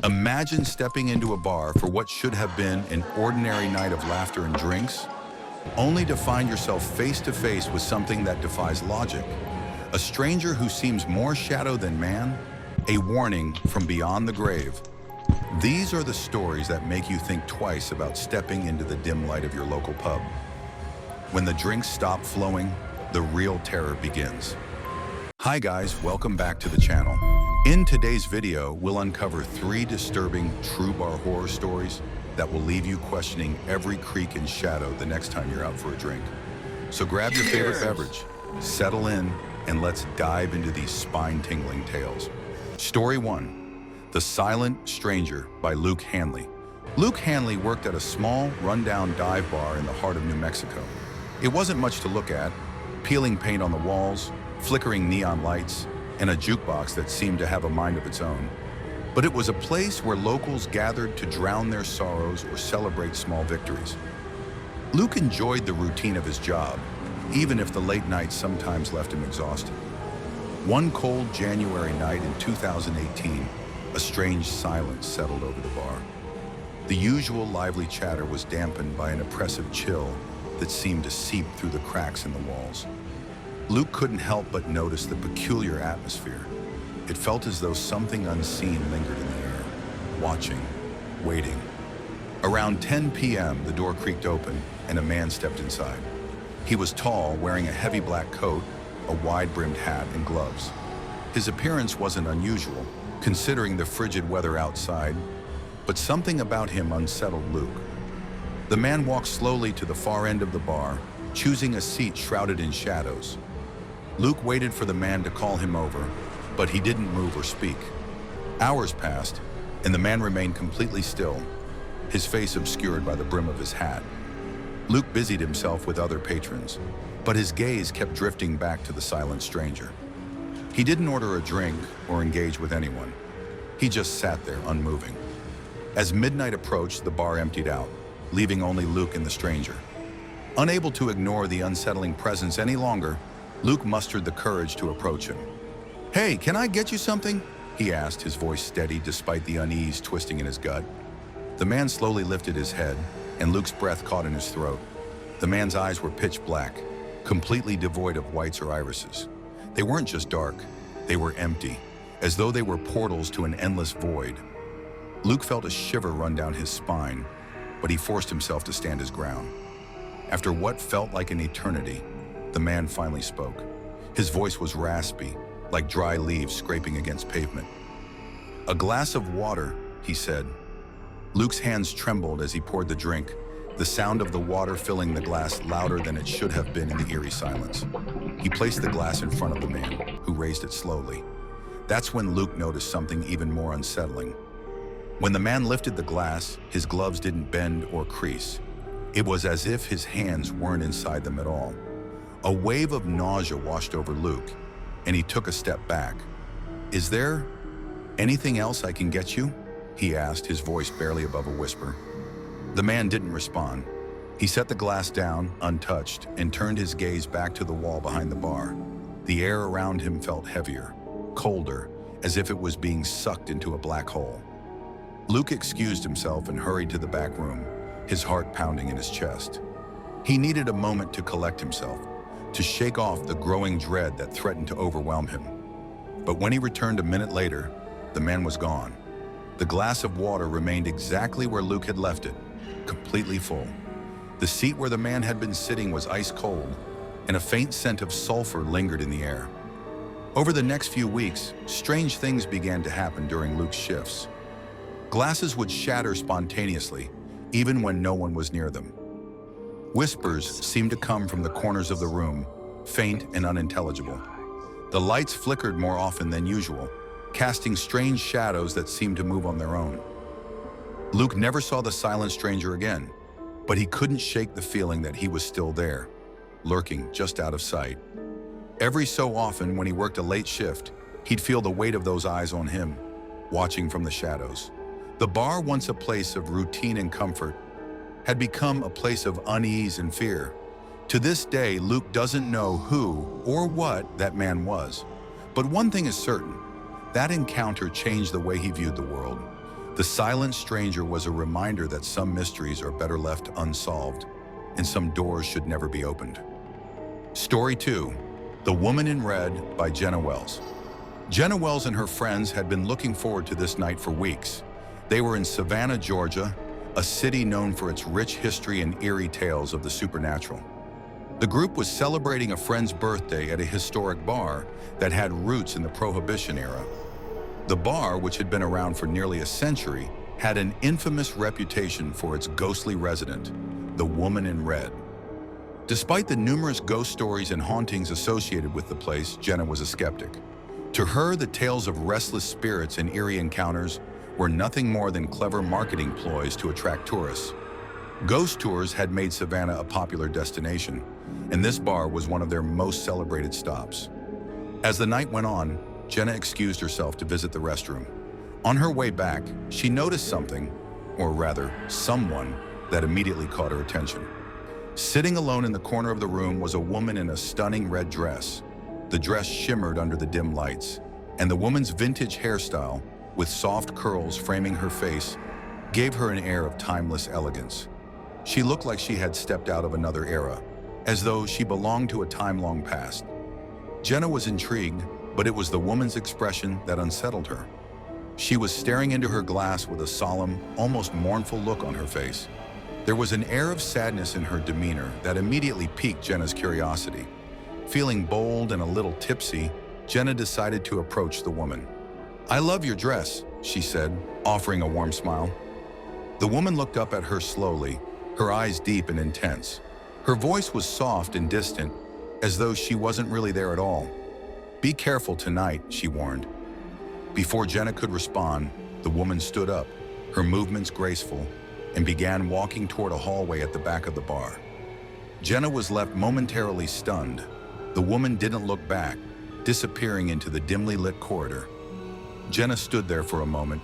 Imagine stepping into a bar for what should have been an ordinary night of laughter and drinks, only to find yourself face to face with something that defies logic. A stranger who seems more shadow than man, a warning from beyond the grave. These are the stories that make you think twice about stepping into the dim light of your local pub. When the drinks stop flowing, the real terror begins. Hi guys, welcome back to the channel. In today's video, we'll uncover 3 disturbing true bar horror stories that will leave you questioning every creak and shadow the next time you're out for a drink. So grab your favorite beverage, settle in, and let's dive into these spine-tingling tales. Story 1, The Silent Stranger by Luke Hanley. Luke Hanley worked at a small, rundown dive bar in the heart of New Mexico. It wasn't much to look at: peeling paint on the walls, flickering neon lights, and a jukebox that seemed to have a mind of its own. But it was a place where locals gathered to drown their sorrows or celebrate small victories. Luke enjoyed the routine of his job, even if the late nights sometimes left him exhausted. One cold January night in 2018, a strange silence settled over the bar. The usual lively chatter was dampened by an oppressive chill that seemed to seep through the cracks in the walls. Luke couldn't help but notice the peculiar atmosphere. It felt as though something unseen lingered in the air, watching, waiting. Around 10 p.m., the door creaked open and a man stepped inside. He was tall, wearing a heavy black coat, a wide-brimmed hat, and gloves. His appearance wasn't unusual, considering the frigid weather outside, but something about him unsettled Luke. The man walked slowly to the far end of the bar, choosing a seat shrouded in shadows. Luke waited for the man to call him over, but he didn't move or speak. Hours passed, and the man remained completely still, his face obscured by the brim of his hat. Luke busied himself with other patrons, but his gaze kept drifting back to the silent stranger. He didn't order a drink or engage with anyone. He just sat there, unmoving. As midnight approached, the bar emptied out, leaving only Luke and the stranger. Unable to ignore the unsettling presence any longer, Luke mustered the courage to approach him. "Hey, can I get you something?" he asked, his voice steady despite the unease twisting in his gut. The man slowly lifted his head, and Luke's breath caught in his throat. The man's eyes were pitch black, completely devoid of whites or irises. They weren't just dark, they were empty, as though they were portals to an endless void. Luke felt a shiver run down his spine, but he forced himself to stand his ground. After what felt like an eternity, the man finally spoke. His voice was raspy, like dry leaves scraping against pavement. "A glass of water," he said. Luke's hands trembled as he poured the drink, the sound of the water filling the glass louder than it should have been in the eerie silence. He placed the glass in front of the man, who raised it slowly. That's when Luke noticed something even more unsettling. When the man lifted the glass, his gloves didn't bend or crease. It was as if his hands weren't inside them at all. A wave of nausea washed over Luke, and he took a step back. "Is there anything else I can get you?" he asked, his voice barely above a whisper. The man didn't respond. He set the glass down, untouched, and turned his gaze back to the wall behind the bar. The air around him felt heavier, colder, as if it was being sucked into a black hole. Luke excused himself and hurried to the back room, his heart pounding in his chest. He needed a moment to collect himself, to shake off the growing dread that threatened to overwhelm him. But when he returned a minute later, the man was gone. The glass of water remained exactly where Luke had left it, completely full. The seat where the man had been sitting was ice cold, and a faint scent of sulfur lingered in the air. Over the next few weeks, strange things began to happen during Luke's shifts. Glasses would shatter spontaneously, even when no one was near them. Whispers seemed to come from the corners of the room, faint and unintelligible. The lights flickered more often than usual, casting strange shadows that seemed to move on their own. Luke never saw the silent stranger again, but he couldn't shake the feeling that he was still there, lurking just out of sight. Every so often, when he worked a late shift, he'd feel the weight of those eyes on him, watching from the shadows. The bar, once a place of routine and comfort, had become a place of unease and fear. To this day, Luke doesn't know who or what that man was. But one thing is certain, that encounter changed the way he viewed the world. The silent stranger was a reminder that some mysteries are better left unsolved, and some doors should never be opened. Story 2, The Woman in Red by Jenna Wells. Jenna Wells and her friends had been looking forward to this night for weeks. They were in Savannah, Georgia, a city known for its rich history and eerie tales of the supernatural. The group was celebrating a friend's birthday at a historic bar that had roots in the Prohibition era. The bar, which had been around for nearly a century, had an infamous reputation for its ghostly resident, the Woman in Red. Despite the numerous ghost stories and hauntings associated with the place, Jenna was a skeptic. To her, the tales of restless spirits and eerie encounters were nothing more than clever marketing ploys to attract tourists. Ghost tours had made Savannah a popular destination, and this bar was one of their most celebrated stops. As the night went on, Jenna excused herself to visit the restroom. On her way back, she noticed something, or rather, someone, that immediately caught her attention. Sitting alone in the corner of the room was a woman in a stunning red dress. The dress shimmered under the dim lights, and the woman's vintage hairstyle, with soft curls framing her face, gave her an air of timeless elegance. She looked like she had stepped out of another era, as though she belonged to a time long past. Jenna was intrigued, but it was the woman's expression that unsettled her. She was staring into her glass with a solemn, almost mournful look on her face. There was an air of sadness in her demeanor that immediately piqued Jenna's curiosity. Feeling bold and a little tipsy, Jenna decided to approach the woman. "I love your dress," she said, offering a warm smile. The woman looked up at her slowly, her eyes deep and intense. Her voice was soft and distant, as though she wasn't really there at all. "Be careful tonight," she warned. Before Jenna could respond, the woman stood up, her movements graceful, and began walking toward a hallway at the back of the bar. Jenna was left momentarily stunned. The woman didn't look back, disappearing into the dimly lit corridor. Jenna stood there for a moment,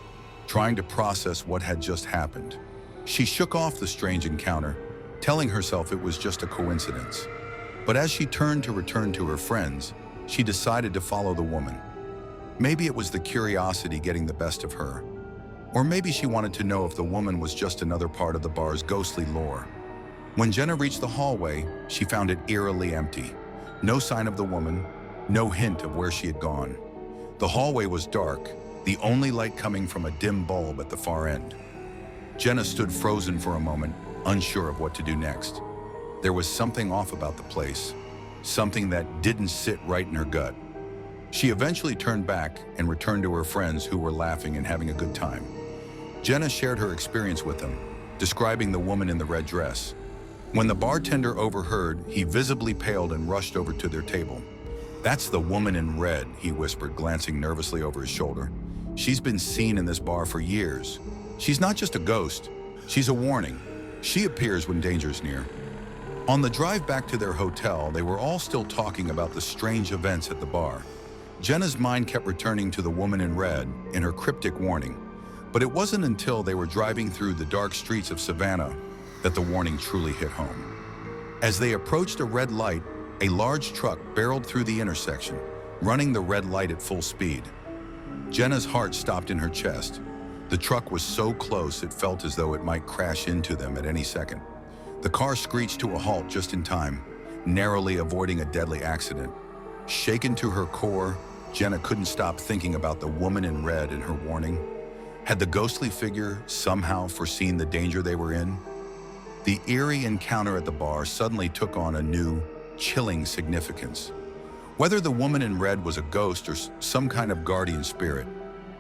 trying to process what had just happened. She shook off the strange encounter, telling herself it was just a coincidence. But as she turned to return to her friends, she decided to follow the woman. Maybe it was the curiosity getting the best of her. Or maybe she wanted to know if the woman was just another part of the bar's ghostly lore. When Jenna reached the hallway, she found it eerily empty. No sign of the woman, no hint of where she had gone. The hallway was dark, the only light coming from a dim bulb at the far end. Jenna stood frozen for a moment, unsure of what to do next. There was something off about the place, something that didn't sit right in her gut. She eventually turned back and returned to her friends, who were laughing and having a good time. Jenna shared her experience with them, describing the woman in the red dress. When the bartender overheard, he visibly paled and rushed over to their table. "That's the woman in red," he whispered, glancing nervously over his shoulder. "She's been seen in this bar for years. She's not just a ghost, she's a warning. She appears when danger's near." On the drive back to their hotel, they were all still talking about the strange events at the bar. Jenna's mind kept returning to the woman in red and her cryptic warning, but it wasn't until they were driving through the dark streets of Savannah that the warning truly hit home. As they approached a red light, a large truck barreled through the intersection, running the red light at full speed. Jenna's heart stopped in her chest. The truck was so close it felt as though it might crash into them at any second. The car screeched to a halt just in time, narrowly avoiding a deadly accident. Shaken to her core, Jenna couldn't stop thinking about the woman in red and her warning. Had the ghostly figure somehow foreseen the danger they were in? The eerie encounter at the bar suddenly took on a new, chilling significance. Whether the woman in red was a ghost or some kind of guardian spirit,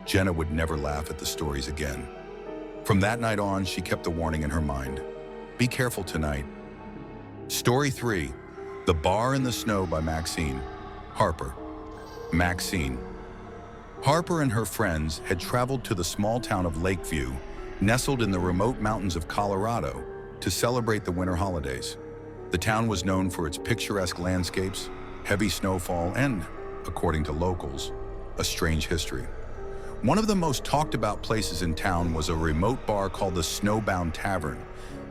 Jenna would never laugh at the stories again. From that night on, she kept the warning in her mind. Be careful tonight. Story 3, The Bar in the Snow by Maxine Harper. Maxine Harper and her friends had traveled to the small town of Lakeview, nestled in the remote mountains of Colorado, to celebrate the winter holidays. The town was known for its picturesque landscapes, heavy snowfall, and, according to locals, a strange history. One of the most talked about places in town was a remote bar called the Snowbound Tavern,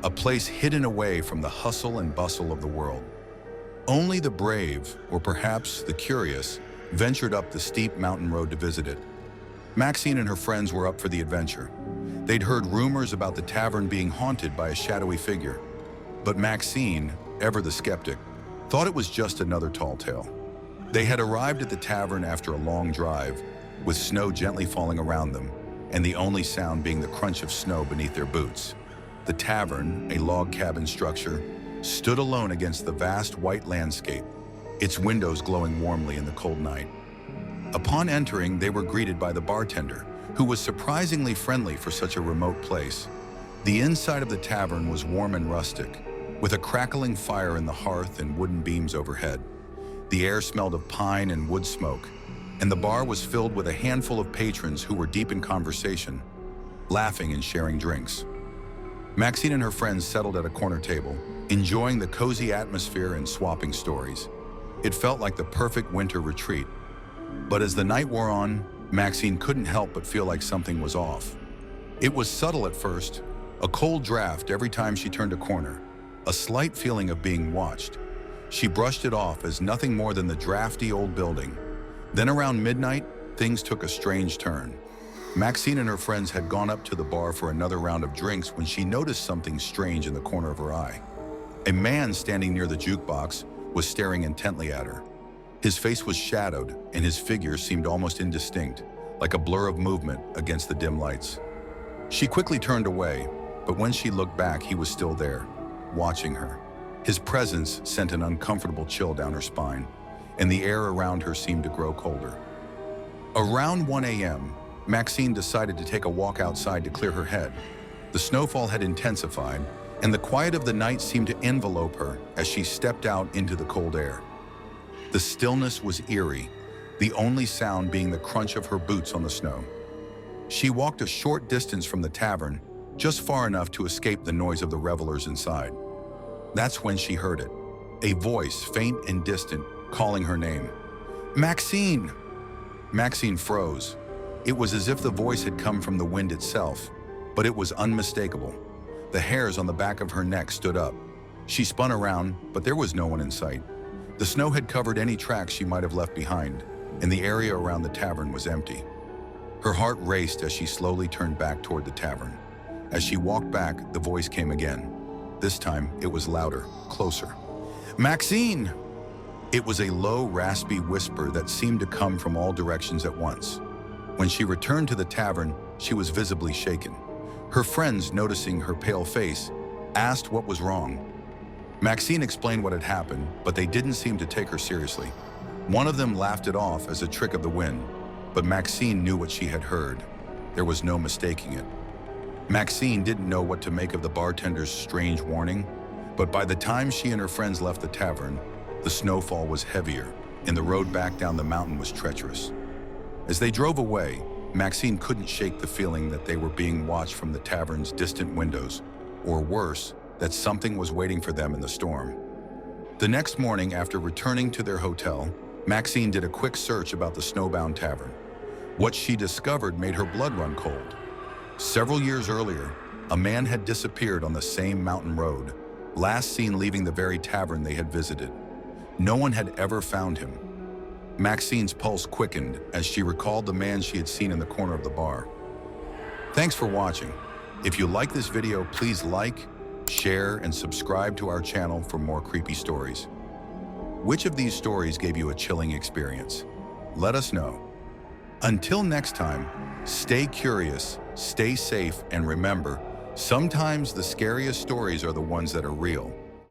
a place hidden away from the hustle and bustle of the world. Only the brave, or perhaps the curious, ventured up the steep mountain road to visit it. Maxine and her friends were up for the adventure. They'd heard rumors about the tavern being haunted by a shadowy figure. But Maxine, ever the skeptic, thought it was just another tall tale. They had arrived at the tavern after a long drive, with snow gently falling around them, and the only sound being the crunch of snow beneath their boots. The tavern, a log cabin structure, stood alone against the vast white landscape, its windows glowing warmly in the cold night. Upon entering, they were greeted by the bartender, who was surprisingly friendly for such a remote place. The inside of the tavern was warm and rustic, with a crackling fire in the hearth and wooden beams overhead. The air smelled of pine and wood smoke, and the bar was filled with a handful of patrons who were deep in conversation, laughing and sharing drinks. Maxine and her friends settled at a corner table, enjoying the cozy atmosphere and swapping stories. It felt like the perfect winter retreat. But as the night wore on, Maxine couldn't help but feel like something was off. It was subtle at first, a cold draft every time she turned a corner, a slight feeling of being watched. She brushed it off as nothing more than the drafty old building. Then around midnight, things took a strange turn. Maxine and her friends had gone up to the bar for another round of drinks when she noticed something strange in the corner of her eye. A man standing near the jukebox was staring intently at her. His face was shadowed, and his figure seemed almost indistinct, like a blur of movement against the dim lights. She quickly turned away, but when she looked back, he was still there, watching her. His presence sent an uncomfortable chill down her spine, and the air around her seemed to grow colder. Around 1 a.m., Maxine decided to take a walk outside to clear her head. The snowfall had intensified, and the quiet of the night seemed to envelope her as she stepped out into the cold air. The stillness was eerie, the only sound being the crunch of her boots on the snow. She walked a short distance from the tavern, just far enough to escape the noise of the revelers inside. That's when she heard it, a voice, faint and distant, calling her name. "Maxine!" Maxine froze. It was as if the voice had come from the wind itself, but it was unmistakable. The hairs on the back of her neck stood up. She spun around, but there was no one in sight. The snow had covered any tracks she might have left behind, and the area around the tavern was empty. Her heart raced as she slowly turned back toward the tavern. As she walked back, the voice came again. This time, it was louder, closer. "Maxine!" It was a low, raspy whisper that seemed to come from all directions at once. When she returned to the tavern, she was visibly shaken. Her friends, noticing her pale face, asked what was wrong. Maxine explained what had happened, but they didn't seem to take her seriously. One of them laughed it off as a trick of the wind, but Maxine knew what she had heard. There was no mistaking it. Maxine didn't know what to make of the bartender's strange warning, but by the time she and her friends left the tavern, the snowfall was heavier, and the road back down the mountain was treacherous. As they drove away, Maxine couldn't shake the feeling that they were being watched from the tavern's distant windows, or worse, that something was waiting for them in the storm. The next morning, after returning to their hotel, Maxine did a quick search about the snowbound tavern. What she discovered made her blood run cold. Several years earlier, a man had disappeared on the same mountain road, last seen leaving the very tavern they had visited. No one had ever found him. Maxine's pulse quickened as she recalled the man she had seen in the corner of the bar. Thanks for watching. If you like this video, please like, share, and subscribe to our channel for more creepy stories. Which of these stories gave you a chilling experience? Let us know. Until next time, stay curious, stay safe, and remember, sometimes the scariest stories are the ones that are real.